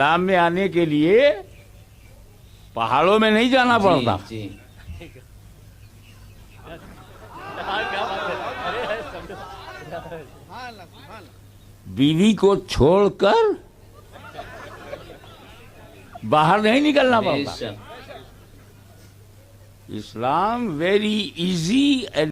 اسلام میں آنے کے لیے پہاڑوں میں نہیں جانا پڑتا. بیوی کو چھوڑ کر باہر نہیں نکلنا پڑتا. اسلام ویری ایزی.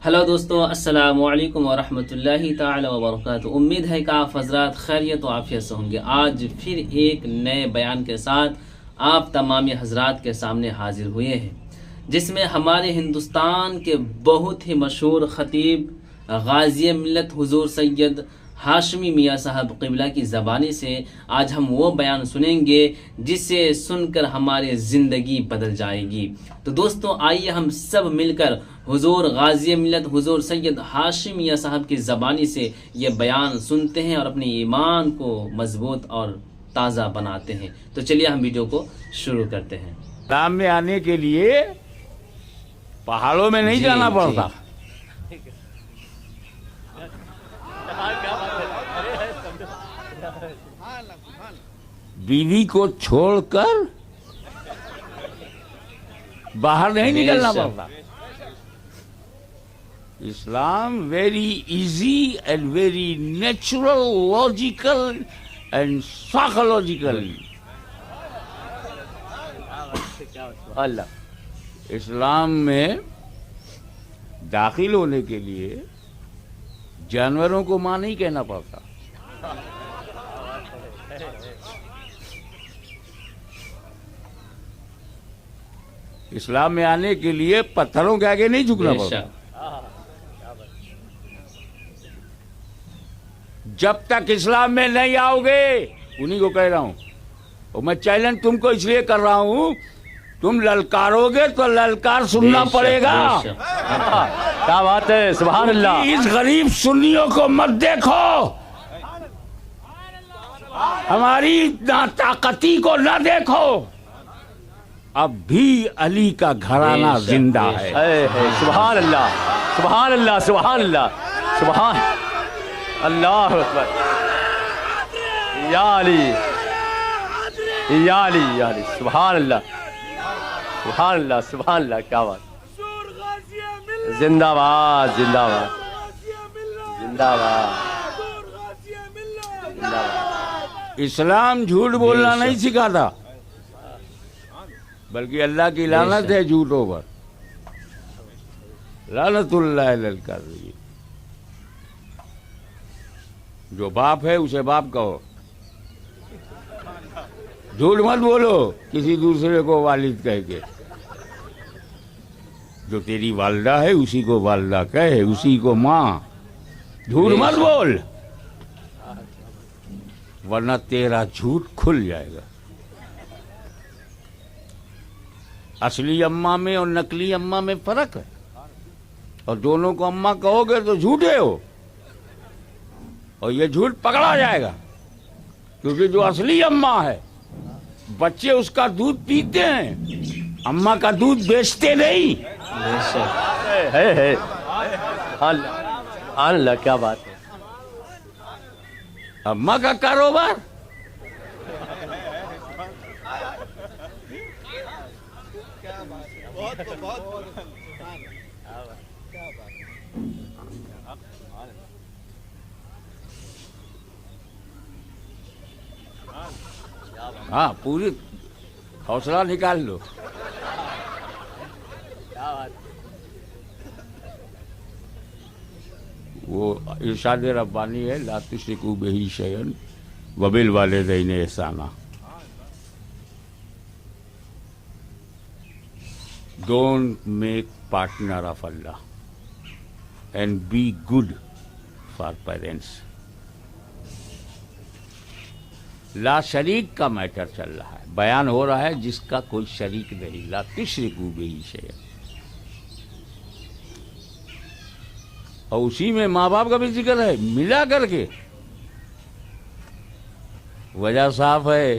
ہلو دوستو، السلام علیکم ورحمۃ اللہ تعالی وبرکاتہ. امید ہے کہ آپ حضرات خیریت و عافیت سے ہوں گے. آج پھر ایک نئے بیان کے ساتھ آپ تمامی حضرات کے سامنے حاضر ہوئے ہیں، جس میں ہمارے ہندوستان کے بہت ہی مشہور خطیب غازی ملت حضور سید ہاشمی میاں صاحب قبلہ کی زبانی سے آج ہم وہ بیان سنیں گے جسے سن کر ہماری زندگی بدل جائے گی. تو دوستو، آئیے ہم سب مل کر حضور غازی ملت حضور سید ہاشمی میاں صاحب کی زبانی سے یہ بیان سنتے ہیں اور اپنے ایمان کو مضبوط اور تازہ بناتے ہیں. تو چلیے ہم ویڈیو کو شروع کرتے ہیں. اسلام میں آنے کے لیے پہاڑوں میں نہیں جانا پڑتا. بیوی کو چھوڑ کر باہر نہیں نکلنا پڑتا. اسلام very easy and very natural, logical and psychological. اسلام میں داخل ہونے کے لیے جانوروں کو ماں نہیں کہنا پڑتا. اسلام میں آنے کے لیے پتھروں کے آگے نہیں جھکنا پڑتا. جب تک اسلام میں نہیں آؤ گے، انہی کو کہہ رہا ہوں، اور میں چیلنج تم کو اس لیے کر رہا ہوں، تم للکارو گے تو للکار سننا پڑے گا. کیا بات ہے، سبحان اللہ. اس غریب سنیوں کو مت دیکھو، ہماری ناطاقتی کو نہ دیکھو. اب بھی علی کا گھرانہ زندہ ہے. سبحان اللہ، سبحان اللہ، سبحان اللہ، سبحان اللہ اکبر. یا علی، یا علی، یا علی. سبحان اللہ، سبحان اللہ، سبحان اللہ. کیا بات. زندہ باد، زندہ باد، زندہ باد، زندہ باد. اسلام جھوٹ بولنا نہیں سکھاتا، بلکہ اللہ کی لعنت ہے جھوٹوں پر. لعنت اللہ علی الکاذبین. جو باپ ہے اسے باپ کہو، جھوٹ مت بولو کسی دوسرے کو والد کہہ کے. جو تیری والدہ ہے اسی کو والدہ کہے، اسی کو ماں. جھوٹ مت بول، ورنہ تیرا جھوٹ کھل جائے گا. اصلی اماں میں اور نقلی اماں میں فرق ہے، اور دونوں کو اماں کہو گے تو جھوٹے ہو، اور یہ جھوٹ پکڑا جائے گا. کیونکہ جو اصلی اماں ہے، بچے اس کا دودھ پیتے ہیں، اماں کا دودھ بیچتے نہیں. اللہ، کیا بات ہے. اماں کا کاروبار ہاں، پوری حوصلہ نکال لو. وہ ارشاد ربانی ہے، لا تشرکوا بہ شیئا وبالوالدین احسانا. Don't make partner of Allah and be good for parents. لا شریک کا میٹر چل رہا ہے، بیان ہو رہا ہے جس کا کوئی شریک نہیں. لا تشرکوا بہ شیئا. اور اسی میں ماں باپ کا بھی ذکر ہے ملا کر کے. وجہ صاف ہے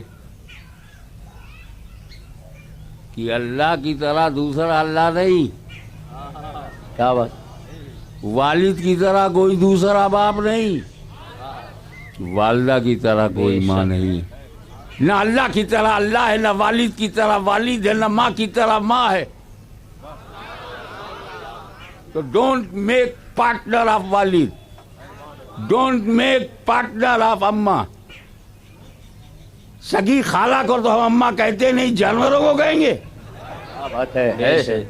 کہ اللہ کی طرح دوسرا اللہ نہیں. کیا بات. والد کی طرح کوئی دوسرا باپ نہیں، والدہ کی طرح کوئی ماں نہیں. نہ اللہ کی طرح اللہ ہے، نہ والد کی طرح والد ہے، نہ ماں کی طرح ماں ہے. تو ڈونٹ میک پارٹنر آف والد، ڈونٹ میک پارٹنر آف اماں. سگی خالہ کو تو ہم اماں کہتے نہیں، جانوروں کو کہیں گے. کیا بات ہے.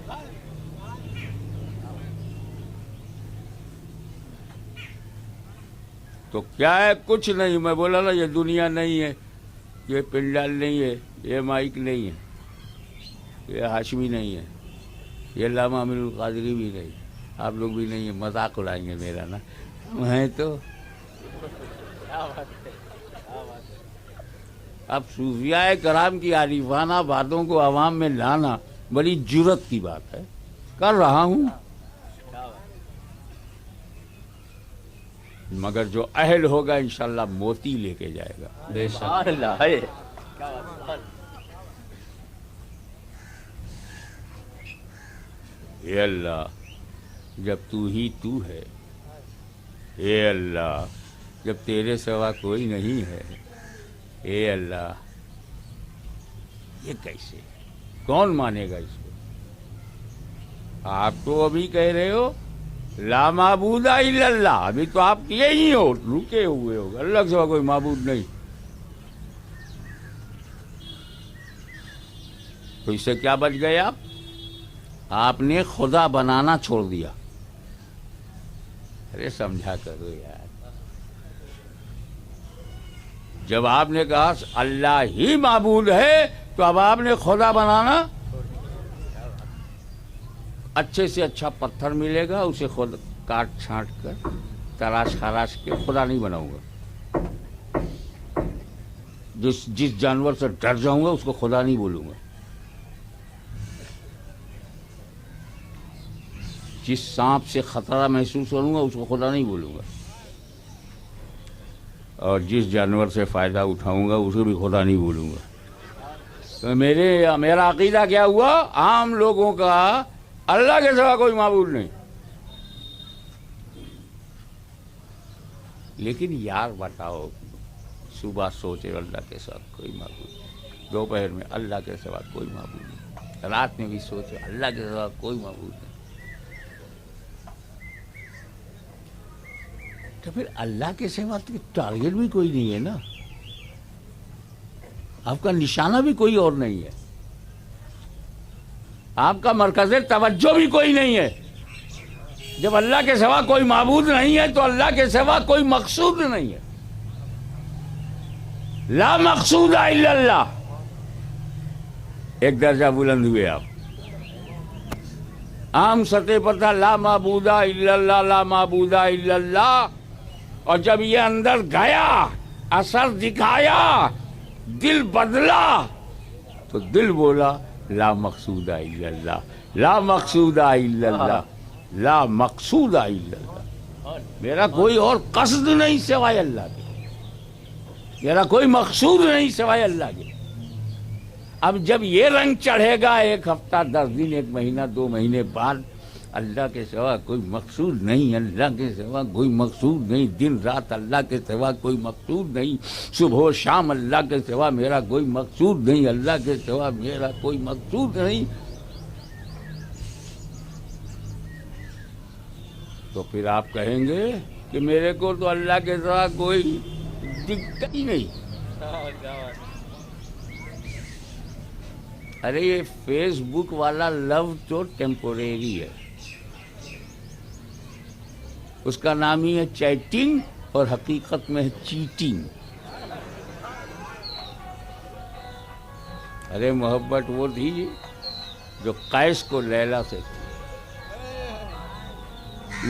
تو کیا ہے؟ کچھ نہیں. میں بولا نا یہ دنیا نہیں ہے، یہ پنڈال نہیں ہے، یہ مائک نہیں ہے، یہ ہاشمی نہیں ہے، یہ علامہ امین القادری بھی نہیں، آپ لوگ بھی نہیں ہیں. مذاق اڑائیں گے میرا نا. میں تو اب صوفیاء کرام کی عارفانہ باتوں کو عوام میں لانا بڑی جرت کی بات ہے. کر رہا ہوں، مگر جو اہل ہوگا انشاءاللہ موتی لے کے جائے گا. بے شک. سبحان اللہ ہے. اے اللہ جب تو ہی تو ہے، اے اللہ جب تیرے سوا کوئی نہیں ہے، اے اللہ یہ کیسے؟ کون مانے گا اس کو؟ آپ تو ابھی کہہ رہے ہو لا معبود الا اللہ، ابھی تو آپ کیے ہی ہو، رکے ہوئے ہو. اللہ کے سوا کوئی معبود نہیں. تو اس سے کیا بچ گئے آپ؟ آپ نے خدا بنانا چھوڑ دیا. ارے سمجھا کرو یار. جب آپ نے کہا اللہ ہی معبود ہے تو اب آپ نے خدا بنانا. اچھے سے اچھا پتھر ملے گا اسے خود کاٹ چھانٹ کر تراش خراش کے خدا نہیں بناؤں گا. جس جانور سے ڈر جاؤں گا اس کو خدا نہیں بولوں گا. جس سانپ سے خطرہ محسوس کروں گا اس کو خدا نہیں بولوں گا. اور جس جانور سے فائدہ اٹھاؤں گا اسے بھی خدا نہیں بولوں گا. تو میرا عقیدہ کیا ہوا؟ عام لوگوں کا اللہ کے سوا کوئی معبود نہیں. لیکن یار بتاؤ، صبح سوچے اللہ کے سوا کوئی معبود نہیں، دوپہر میں اللہ کے سوا کوئی معبود نہیں، رات میں بھی سوچے اللہ کے سوا کوئی معبود نہیں. تو پھر اللہ کے سوا تو ٹارگیٹ بھی کوئی نہیں ہے نا، آپ کا نشانہ بھی کوئی اور نہیں ہے، آپ کا مرکز توجہ بھی کوئی نہیں ہے. جب اللہ کے سوا کوئی معبود نہیں ہے تو اللہ کے سوا کوئی مقصود نہیں ہے. لا مقصود الا اللہ. ایک درجہ بلند ہوئے آپ. عام سطح پر تھا لا معبود الا اللہ، لا معبود الا اللہ. اور جب یہ اندر گیا، اثر دکھایا، دل بدلا، تو دل بولا لا مقصود الا اللہ، لا مقصود الا اللہ، لا مقصود الا اللہ. میرا کوئی اور قصد نہیں سوائے اللہ کے، میرا کوئی مقصود نہیں سوائے اللہ کے. اب جب یہ رنگ چڑھے گا 1 ہفتہ 10 دن 1 مہینہ 2 مہینے بعد، اللہ کے سوا کوئی مقصود نہیں، اللہ کے سوا کوئی مقصود نہیں، دن رات اللہ کے سوا کوئی مقصود نہیں، صبح و شام اللہ کے سوا میرا کوئی مقصود نہیں، اللہ کے سوا میرا کوئی مقصود نہیں، تو پھر آپ کہیں گے کہ میرے کو تو اللہ کے سوا کوئی دکھتا ہی نہیں. ارے یہ فیس بک والا لو تو ٹیمپوریری ہے، اس کا نام ہی ہے چیٹنگ، اور حقیقت میں ہے چیٹنگ. ارے محبت وہ تھی جو قیس کو لیلا سے تھی.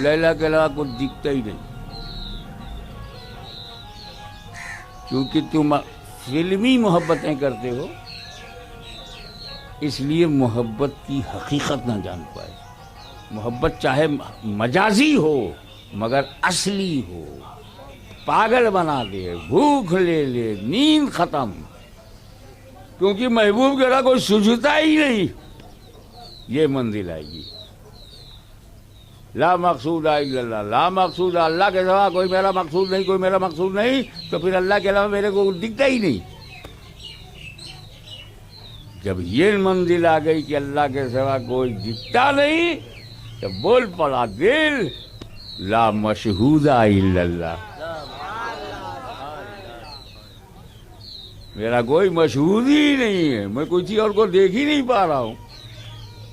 لیلا کے علاوہ کچھ دکھتا ہی نہیں، کیونکہ تم فلمی محبتیں کرتے ہو، اس لیے محبت کی حقیقت نہ جان پائے. محبت چاہے مجازی ہو مگر اصلی ہو، پاگل بنا دے، بھوک لے لے، نیند ختم، کیونکہ محبوب کے رہا کوئی سوجھتا ہی نہیں. یہ منزل آئے گی. لا مقصود الا اللہ، لا مقصود اللہ کے سوا کوئی میرا مقصود نہیں، کوئی میرا مقصود نہیں، تو پھر اللہ کے علاوہ میرے کو دکھتا ہی نہیں. جب یہ منزل آ گئی کہ اللہ کے سوا کوئی دکھتا نہیں تو بول پڑا دل لا مشہود الا اللہ، میرا کوئی مشہود ہی نہیں ہے، میں کسی اور کو دیکھ ہی نہیں پا رہا ہوں.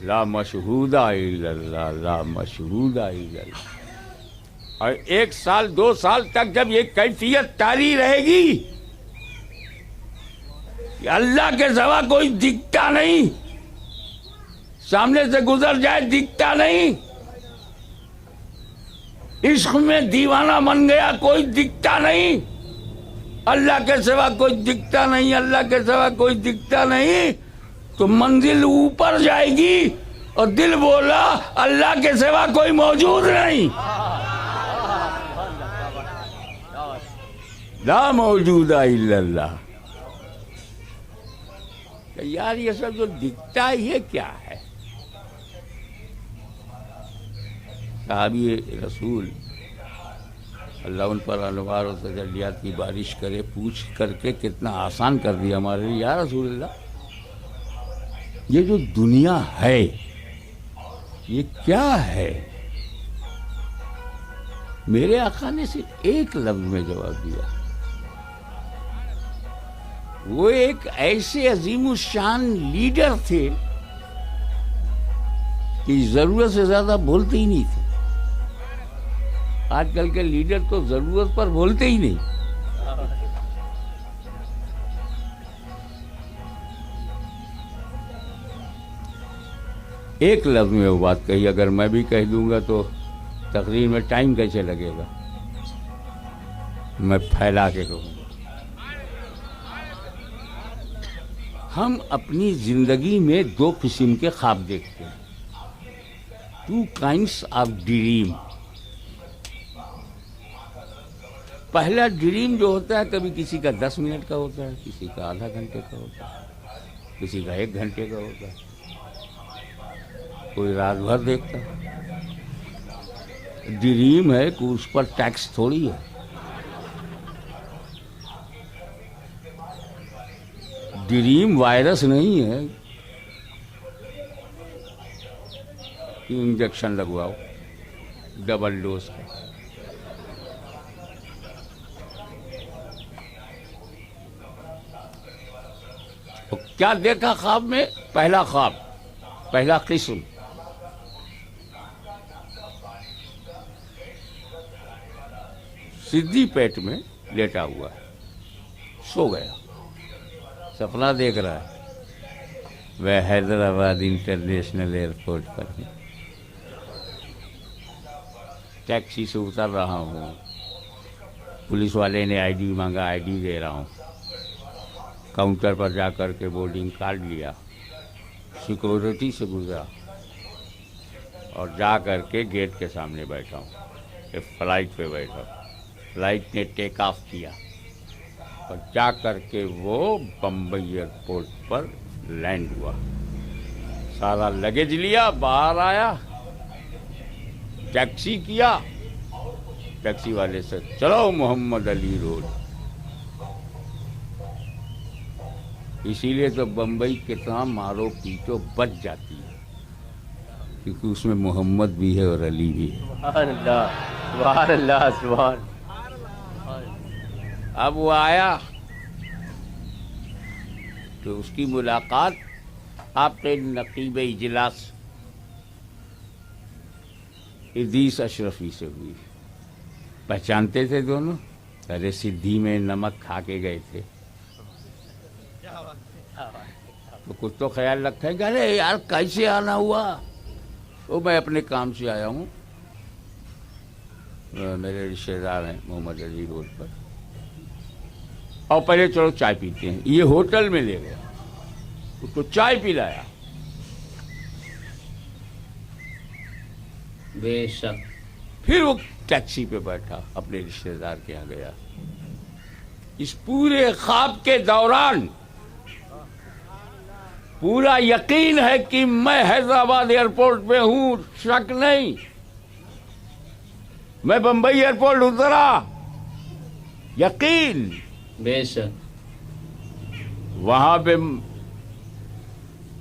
لا مشہود الا اللہ، لا مشہود الا اللہ. اور 1 سال 2 سال تک جب یہ کیفیت طاری رہے گی کہ اللہ کے سوا کوئی دکھتا نہیں، سامنے سے گزر جائے دکھتا نہیں، عشق میں دیوانہ بن گیا کوئی دکھتا نہیں، اللہ کے سوا کوئی دکھتا نہیں، اللہ کے سوا کوئی دکھتا نہیں، تو منزل اوپر جائے گی اور دل بولا اللہ کے سوا کوئی موجود نہیں، لا موجود الا اللہ. یار یہ سب جو دکھتا ہے یہ کیا ہے؟ صحابی رسول اللہ ان پر انوار و تجلیات کی بارش کرے، پوچھ کر کے کتنا آسان کر دیا ہمارے لیے. یا رسول اللہ یہ جو دنیا ہے یہ کیا ہے؟ میرے آقا نے صرف ایک لفظ میں جواب دیا. وہ ایک ایسے عظیم الشان لیڈر تھے کہ ضرورت سے زیادہ بولتے ہی نہیں تھے. آج کل کے لیڈر تو ضرورت پر بولتے ہی نہیں. ایک لفظ میں وہ بات کہی، اگر میں بھی کہہ دوں گا تو تقریر میں ٹائم کیسے لگے گا؟ میں پھیلا کے کہوں گا. ہم اپنی زندگی میں 2 قسم کے خواب دیکھتے ہیں. 2 kinds of dream. پہلا ڈریم جو ہوتا ہے کبھی کسی کا 10 منٹ کا ہوتا ہے، کسی کا آدھا گھنٹے کا ہوتا ہے، کسی کا 1 گھنٹے کا ہوتا ہے، کوئی رات بھر دیکھتا ہے. ڈریم ہے کہ اس پر ٹیکس تھوڑی ہے. ڈریم وائرس نہیں ہے کہ انجیکشن لگواؤ ڈبل ڈوز کا. تو کیا دیکھا خواب میں؟ پہلا خواب، پہلا قسم، سیدھی پیٹ میں لیٹا ہوا ہے، سو گیا، سپنا دیکھ رہا ہے میں حیدرآباد انٹرنیشنل ایئرپورٹ پر ہوں، ٹیکسی سے اتر رہا ہوں، پولیس والے نے آئی ڈی مانگا، آئی ڈی دے رہا ہوں، کاؤنٹر پر جا کر کے بورڈنگ کارڈ لیا، سیکورٹی سے گزرا اور جا کر کے گیٹ کے سامنے بیٹھا ہوں. ایک فلائٹ پہ بیٹھا ہوں، فلائٹ نے ٹیک آف کیا اور جا کر کے وہ بمبئی ایئرپورٹ پر لینڈ ہوا. سارا لگیج لیا، باہر آیا، ٹیکسی کیا، ٹیکسی والے سے چلو محمد علی روڈ. اسی لیے تو بمبئی کتنا مارو پیٹو بچ جاتی ہے کیونکہ اس میں محمد بھی ہے اور علی بھی ہے. سبحان اللہ، سبحان اللہ، سبحان. اب وہ آیا تو اس کی ملاقات آپ کے نقیب اجلاس ادریس اشرفی سے ہوئی. پہچانتے تھے دونوں؟ ارے سدھی میں نمک کھا کے گئے تھے تو کچھ تو خیال رکھیں گے. ارے یار کیسے آنا ہوا؟ وہ میں اپنے کام سے آیا ہوں، میرے رشتے دار ہیں محمد علی روڈ پر، اور پہلے چلو چائے پیتے ہیں. یہ ہوٹل میں لے گیا، اس کو چائے پلایا. بے شک. پھر وہ ٹیکسی پہ بیٹھا، اپنے رشتے دار کے یہاں گیا. اس پورے خواب کے دوران پورا یقین ہے کہ میں حیدرآباد ایئرپورٹ پہ ہوں، شک نہیں. میں بمبئی ایئرپورٹ اترا، یقین. بے شک. وہاں پہ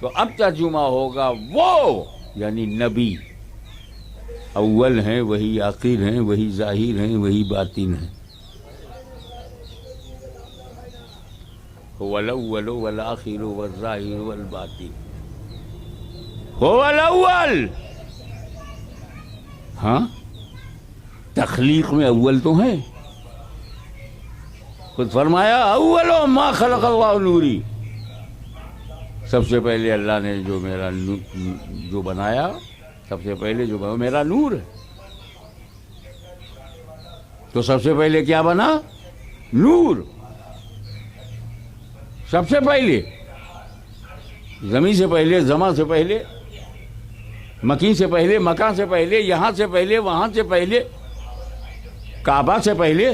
تو اب ترجمہ ہوگا وہ یعنی نبی اول ہیں، وہی آخر ہیں، وہی ظاہر ہیں، وہی باطن ہیں. هو الاول والآخر والظاہر والباطن. هو الاول. ہاں تخلیق میں اول تو ہیں. خود فرمایا اول ما خلق اللہ نوری. سب سے پہلے اللہ نے جو میرا جو بنایا، سب سے پہلے جو بنا میرا نور ہے. تو سب سے پہلے کیا بنا؟ نور. سب سے پہلے زمین سے پہلے، زماں سے پہلے، مکین سے پہلے، مکان سے پہلے، یہاں سے پہلے، وہاں سے پہلے، کعبہ سے پہلے،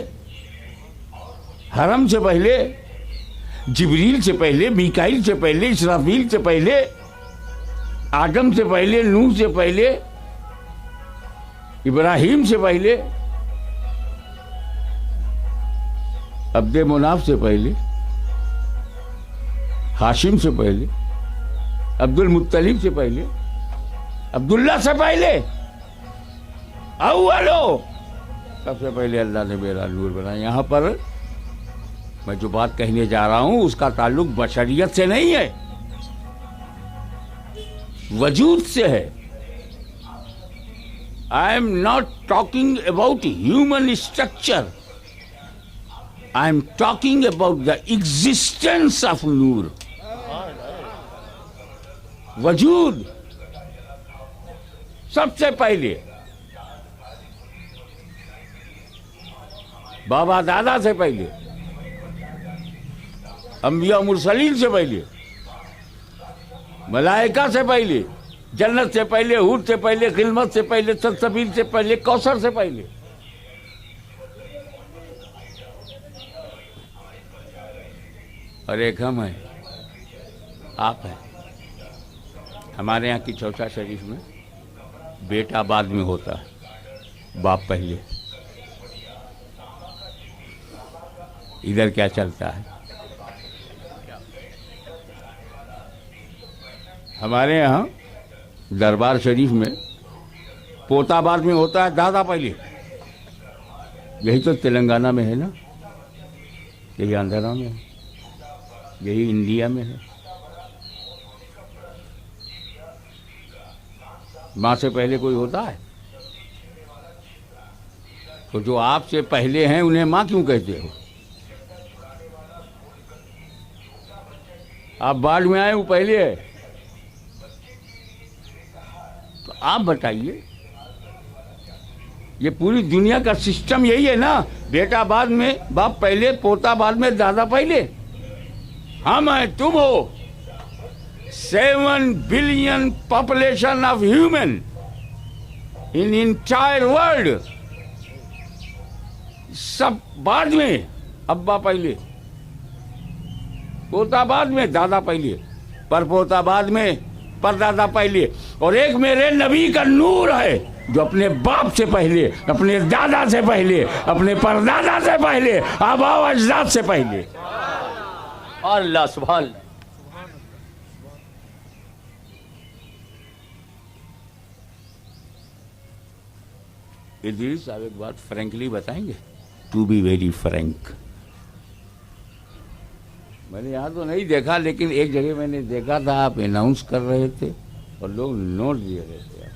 حرم سے پہلے، جبریل سے پہلے، میکائیل سے پہلے، اسرافیل سے پہلے، آدم سے پہلے، نوح سے پہلے، ابراہیم سے پہلے، عبد مناف سے پہلے، ہاشم سے پہلے، عبد المطلب سے پہلے، عبداللہ سے پہلے، اولو سب سے پہلے اللہ نے میرا نور بنایا. یہاں پر میں جو بات کہنے جا رہا ہوں اس کا تعلق بشریت سے نہیں ہے، وجود سے ہے. I am not talking about human structure. I am talking about the existence of Noor. وجود سب سے پہلے بابا دادا سے پہلے، انبیاء مرسلین سے پہلے، ملائکہ سے پہلے، جنت سے پہلے، حور سے پہلے، خلمت سے پہلے، سلسبیل سے پہلے، کوثر سے پہلے. اور ایک ہم ہیں، آپ ہیں. ہمارے یہاں کی چوسا شریف میں بیٹا بعد میں ہوتا ہے، باپ پہلے. ادھر کیا چلتا ہے؟ ہمارے یہاں دربار شریف میں پوتا بعد میں ہوتا ہے، دادا پہلے. یہی تو تلنگانہ میں ہے نا، یہی آندھرا میں ہے، یہی انڈیا میں ہے. ماں سے پہلے کوئی ہوتا ہے؟ تو جو آپ سے پہلے ہیں انہیں ماں کیوں کہتے ہو؟ آپ بعد میں آئے، وہ پہلے ہے. تو آپ بتائیے، یہ پوری دنیا کا سسٹم یہی ہے نا، بیٹا بعد میں، باپ پہلے، پوتا بعد میں، دادا پہلے. ہم ہیں، تم ہو. 7 billion population of human in entire world. سب بعد میں، ابا پہلے، پوتا بعد میں، دادا پہلے، پر پوتا بعد میں، پر دادا پہلے. اور ایک میرے نبی کا نور ہے جو اپنے باپ سے پہلے، اپنے دادا سے پہلے، اپنے پردادا سے پہلے، آبا و اجداد سے پہلے. اللہ سبحان اللہ. ادریس صاحب ایک بات فرینکلی بتائیں گے؟ To be very frank. میں نے یہاں تو نہیں دیکھا، لیکن ایک جگہ میں نے دیکھا تھا، آپ اناؤنس کر رہے تھے اور لوگ نوٹ دے رہے تھے.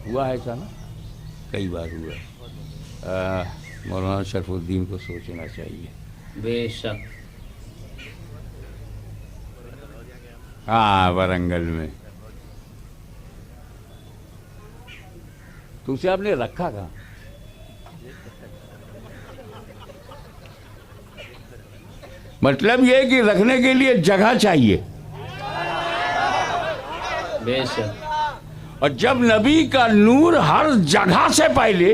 ہوا ہے ایسا نا؟ کئی بار ہوا. مولانا شرف الدین کو سوچنا چاہیے. بے شک. ہاں ورنگل میں. تو اسے آپ نے رکھا کہاں؟ مطلب یہ کہ رکھنے کے لیے جگہ چاہیے. بے شک. اور جب نبی کا نور ہر جگہ سے پہلے،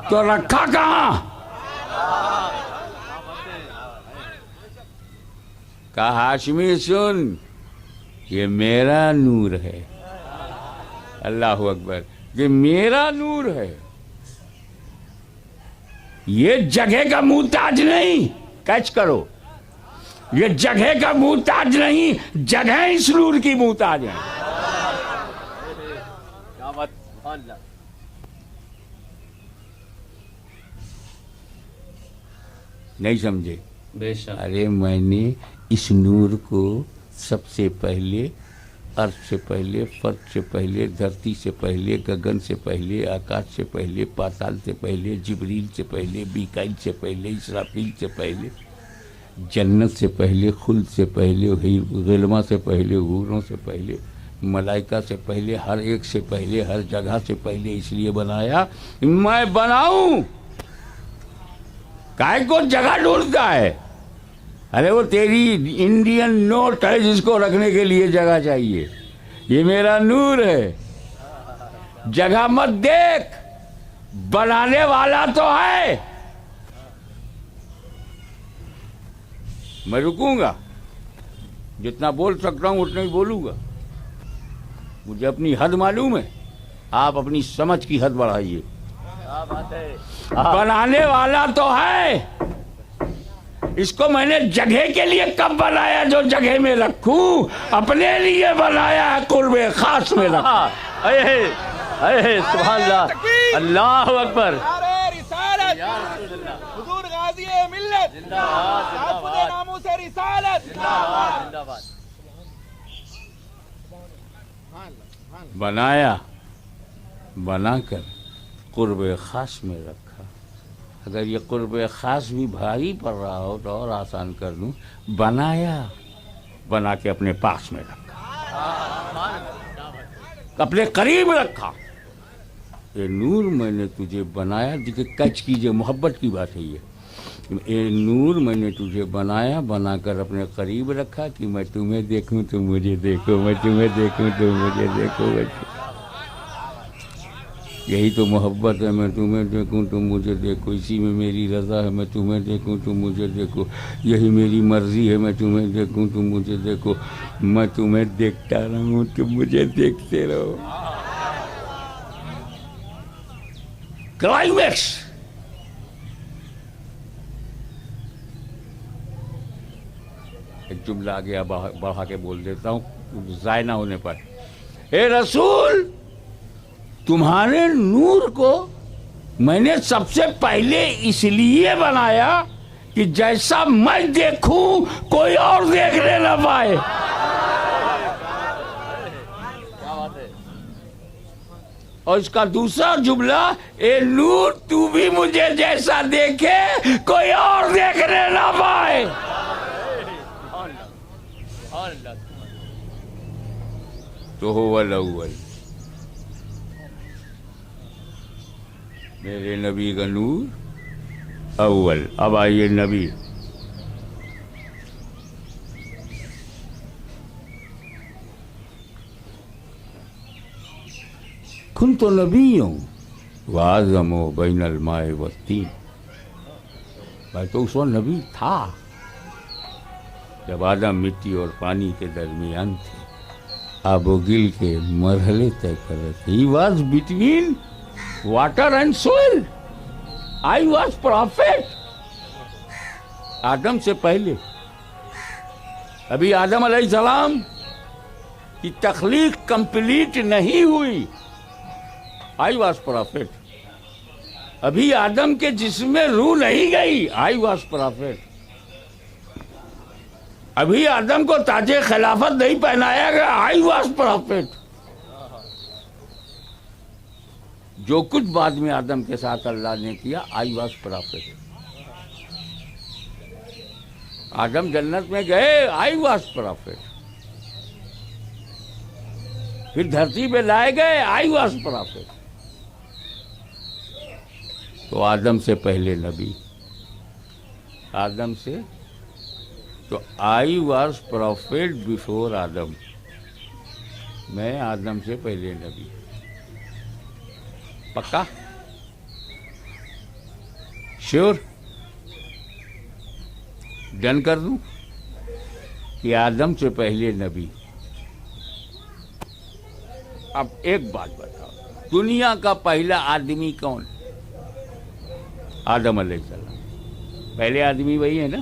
تو رکھا کہاں؟ کہا ہاشمی سن، یہ میرا نور ہے. اللہ اکبر. یہ میرا نور ہے، یہ جگہ کا محتاج نہیں. کیچ کرو. یہ جگہ کا محتاج نہیں، جگہ اس نور کی محتاج ہے. کیا بات، سبحان اللہ. نہیں سمجھے؟ بے شک. ارے میں نے اس نور کو سب سے پہلے، عرش سے پہلے، فرش سے پہلے، دھرتی سے پہلے، گگن سے پہلے، آکاش سے پہلے، پاتال سے پہلے، جبریل سے پہلے، میکائیل سے پہلے، اسرافیل سے پہلے، جنت سے پہلے، خلد سے پہلے، غلمہ سے پہلے، حوروں سے پہلے، ملائکہ سے پہلے، ہر ایک سے پہلے، ہر جگہ سے پہلے اس لیے بنایا میں بناؤں. کائے کو جگہ ڈھونڈتا ہے؟ ارے وہ تیری انڈین نوٹ ہے جس کو رکھنے کے لیے جگہ چاہیے. یہ میرا نور ہے. جگہ مت دیکھ، بنانے والا تو ہے. میں رکوں گا، جتنا بول سکتا ہوں اتنا ہی بولوں گا. مجھے اپنی حد معلوم ہے، آپ اپنی سمجھ کی حد بڑھائیے. کیا بات ہے. بنانے والا تو ہے. اس کو میں نے جگہ کے لیے کب بنایا جو جگہ میں رکھوں؟ اپنے لیے بنایا ہے، قرب خاص میں رکھا. سبحان اللہ، اللہ اکبر. حضور غازی ملت تحفظ ناموس رسالت. بنایا، بنا کر قرب خاص میں رکھا. اگر یہ قرب خاص بھی بھاری پڑ رہا ہو تو اور آسان کر دوں، بنایا، بنا کے اپنے پاس میں رکھا، اپنے قریب رکھا. اے نور میں نے تجھے بنایا، دیکھیں کچھ کیجئے، محبت کی بات ہے یہ. اے نور میں نے تجھے بنایا، بنا کر اپنے قریب رکھا کہ میں تمہیں دیکھوں تو مجھے دیکھو، میں تمہیں دیکھوں تو مجھے دیکھو. یہی تو محبت ہے، میں تمہیں دیکھوں تو مجھے دیکھو. اسی میں میری رضا ہے، میں تمہیں دیکھوں تو مجھے دیکھو. یہی میری مرضی ہے، میں تمہیں دیکھوں تو مجھے دیکھو. میں تمہیں دیکھتا رہوں تو مجھے دیکھتے رہو. کلائمیکس. ایک جملہ آگے بڑھا کے بول دیتا ہوں ضائع نہ ہونے پر. اے رسول، تمہارے نور کو میں نے سب سے پہلے اس لیے بنایا کہ جیسا میں دیکھوں کوئی اور دیکھنے نہ پائے. اور اس کا دوسرا جملہ، اے نور تو بھی مجھے جیسا دیکھے کوئی اور دیکھنے نہ پائے. تو هو الاول، میرے نبی کا نور اول. اب آئیے نبی. كنت نبيا وأعظم بين الماء والطين. میں تو اس وقت نبی تھا جب آدم مٹی اور پانی کے درمیان تھے، آب و گل کے مرحلے طے کر رہے تھے. He was between water and soil. I was prophet. آدم سے پہلے، ابھی آدم علیہ السلام کی تخلیق کمپلیٹ نہیں ہوئی. I was prophet. ابھی آدم کے جسم میں روح نہیں گئی. I was prophet. ابھی آدم کو تاج خلافت نہیں پہنایا گیا. I was prophet. جو کچھ بعد میں آدم کے ساتھ اللہ نے کیا، I was prophet. آدم جنت میں گئے، I was prophet. پھر دھرتی پہ لائے گئے، I was prophet. تو آدم سے پہلے نبی، آدم سے تو I was prophet before آدم. میں آدم سے پہلے نبی. پکا؟ شیور؟ ڈن کر دوں کہ آدم سے پہلے نبی. اب ایک بات بتاؤ، دنیا کا پہلا آدمی کون؟ آدم علیہ السلام. پہلے آدمی وہی ہے نا؟